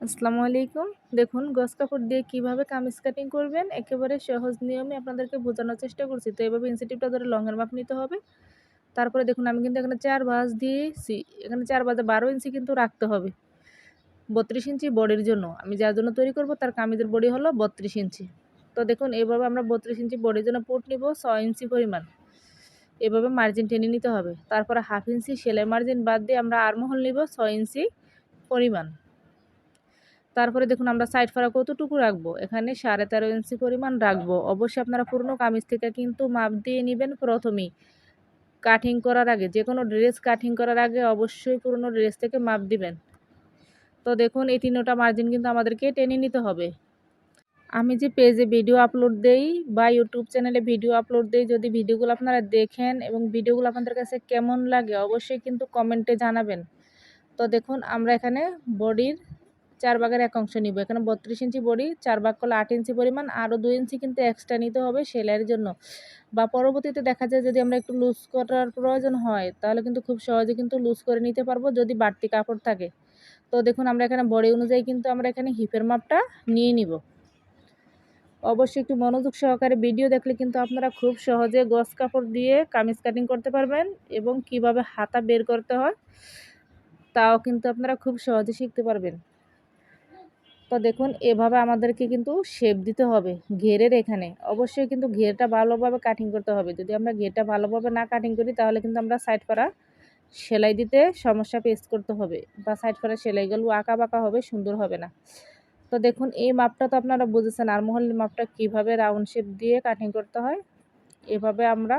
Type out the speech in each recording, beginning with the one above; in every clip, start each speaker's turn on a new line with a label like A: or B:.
A: আসসালামু আলাইকুম। দেখুন গজ কাপড় দিয়ে কিভাবে কামিজ কাটিং করবেন একেবারে সহজ নিয়মে আপনাদেরকে বোঝানোর চেষ্টা করছি। তো এভাবে ইনসেটিভটা ধরে লংয়ের মাপ নিতে হবে। তারপরে দেখুন আমি কিন্তু এখানে ৪ ভাঁজ দিয়েছি। এখানে ৪ ভাঁজে ১২ ইঞ্চি কিন্তু রাখতে হবে। ৩২ ইঞ্চি বডির জন্য। আমি যার জন্য তৈরি করব তার কামিজের বডি হলো ৩২ ইঞ্চি। তো দেখুন এভাবে আমরা ৩২ ইঞ্চি বডির জন্য পুট নিব ৬ ইঞ্চি পরিমাণ। এভাবে মার্জিন টেনে নিতে হবে। তারপরে ১/২ ইঞ্চি সেলাই মার্জিন বাদ দিয়ে আমরা আর্মহোল নিব ৬ ইঞ্চি পরিমাণ। তারপরে দেখুন আমরা সাইড ফাড়া কতটুকু রাখবো, এখানে ১৩.৫ ইঞ্চি পরিমাণ রাখবো। অবশ্যই আপনারা পুরনো কামিজ থেকে কিন্তু মাপ দিয়ে নেবেন প্রথমেই। কাটিং করার আগে, যেকোনো ড্রেস কাটিং করার আগে অবশ্যই পুরনো ড্রেস থেকে মাপ দিবেন। তো দেখুন এই ৩টা মার্জিন কিন্তু আমাদেরকে টেনে নিতে হবে। আমি যে পেজে ভিডিও আপলোড দেই বা ইউটিউব চ্যানেলে ভিডিও আপলোড দেই, যদি ভিডিওগুলো আপনারা দেখেন এবং ভিডিওগুলো আপনাদের কাছে কেমন লাগে অবশ্যই কিন্তু কমেন্টে জানাবেন। তো দেখুন আমরা এখানে বডির ৪ ভাগের ১ অংশ নিব। এখানে ৩২ ইঞ্চি বডি ৪ ভাগ করলে ৮ ইঞ্চি পরিমাণ, আরও ২ ইঞ্চি কিন্তু এক্সট্রা নিতে হবে সেলাইয়ের জন্য। বা পরবর্তীতে দেখা যায় যদি আমরা একটু লুজ করার প্রয়োজন হয় তাহলে কিন্তু খুব সহজে কিন্তু লুজ করে নিতে পারবো যদি বাড়তি কাপড় থাকে। তো দেখুন আমরা এখানে বডি অনুযায়ী কিন্তু আমরা এখানে হিপের মাপটা নিয়ে নিব। অবশ্যই একটু মনোযোগ সহকারে ভিডিও দেখলে কিন্তু আপনারা খুব সহজে গজ কাপড় দিয়ে কামিজ কাটিং করতে পারবেন এবং কিভাবে হাতা বের করতে হয় তাও কিন্তু আপনারা খুব সহজে শিখতে পারবেন। তো দেখুন এভাবে আমাদেরকে কিন্তু শেপ দিতে হবে ঘেরের এখানে। অবশ্যই কিন্তু ঘেরটা ভালোভাবে কাটিং করতে হবে। যদি আমরা ঘেরটা ভালোভাবে না কাটিং করি তাহলে কিন্তু আমরা সাইড পাড়া সেলাই দিতে সমস্যা ফেস করতে হবে বা সাইড পাড়া সেলাইগুলো আঁকা বাঁকা হবে, সুন্দর হবে না। তো দেখুন এই মাপটা তো আপনারা বুঝেছেন আর্মহোলের মাপটা কিভাবে রাউন্ড শেপ দিয়ে কাটিং করতে হয়। এভাবে আমরা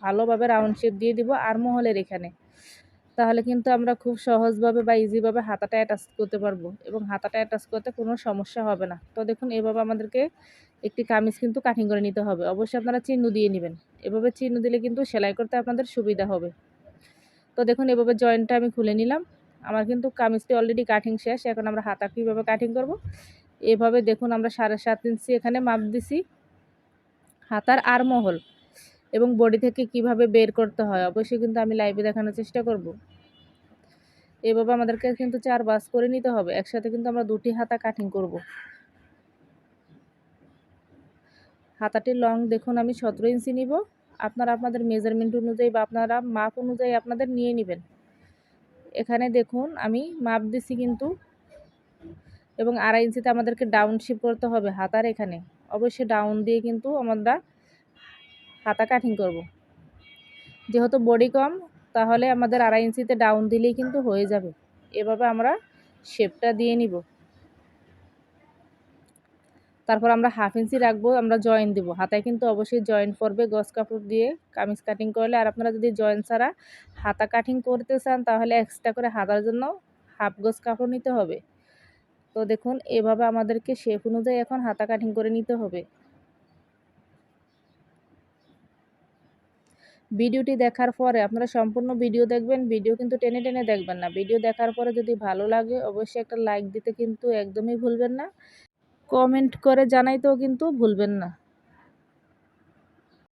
A: ভালোভাবে রাউন্ড শেপ দিয়ে দিব আর্মহোলের এখানে। তাহলে কিন্তু আমরা খুব সহজভাবে বা ইজিভাবে হাতাটা অ্যাটাচ করতে পারবো এবং হাতাটা অ্যাটাচ করতে কোনো সমস্যা হবে না। তো দেখুন এভাবে আমাদেরকে একটি কামিজ কিন্তু কাটিং করে নিতে হবে। অবশ্যই আপনারা চিহ্ন দিয়ে নেবেন। এভাবে চিহ্ন দিলে কিন্তু সেলাই করতে আপনাদের সুবিধা হবে। তো দেখুন এভাবে জয়েন্টটা আমি খুলে নিলাম। আমার কিন্তু কামিজটি অলরেডি কাটিং শেষ। এখন আমরা হাতা কীভাবে কাটিং করব, এভাবে দেখুন আমরা ৭.৫ ইঞ্চি এখানে মাপ দিছি হাতার আর্মহোল এবং বডি থেকে কিভাবে বের করতে হয় অবশ্যই কিন্তু আমি লাইভে দেখানোর চেষ্টা করব। এভাবে আমাদেরকে কিন্তু ৪ ভাঁজ করে নিতে হবে। একসাথে কিন্তু আমরা ২টি হাতা কাটিং করব। হাতাটির লং দেখুন আমি ১৭ ইঞ্চি নিব। আপনারা আপনাদের মেজারমেন্ট অনুযায়ী বা আপনারা মাপ অনুযায়ী আপনাদের নিয়ে নেবেন। এখানে দেখুন আমি মাপ দিছি কিন্তু এবং ২.৫ ইঞ্চিতে আমাদেরকে ডাউন শেপ করতে হবে হাতার এখানে। অবশ্যই ডাউন দিয়ে কিন্তু আমরা হাতা কাটিং করব। যেহেতু বডি কম তাহলে আমাদের ২.৫ ইঞ্চিতে ডাউন দিলেই কিন্তু হয়ে যাবে। এভাবে আমরা শেপটা দিয়ে নিব। তারপর আমরা ১/২ ইঞ্চি রাখবো, আমরা জয়েন দিব। হাতায় কিন্তু অবশ্যই জয়েন পড়বে গজ কাপড় দিয়ে কামিজ কাটিং করলে। আর আপনারা যদি জয়েন ছাড়া হাতা কাটিং করতে চান তাহলে এক্সট্রা করে হাতার জন্য হাফ গজ কাপড় নিতে হবে। তো দেখুন এভাবে আমাদেরকে শেপ অনুযায়ী এখন হাতা কাটিং করে নিতে হবে। ভিডিওটি দেখার পরে আপনারা সম্পূর্ণ ভিডিও দেখবেন। ভিডিও কিন্তু টেনে টেনে দেখবেন না। ভিডিও দেখার পরে যদি ভালো লাগে অবশ্যই একটা লাইক দিতে কিন্তু একদমই ভুলবেন না। কমেন্ট করে জানাইতেও কিন্তু ভুলবেন না।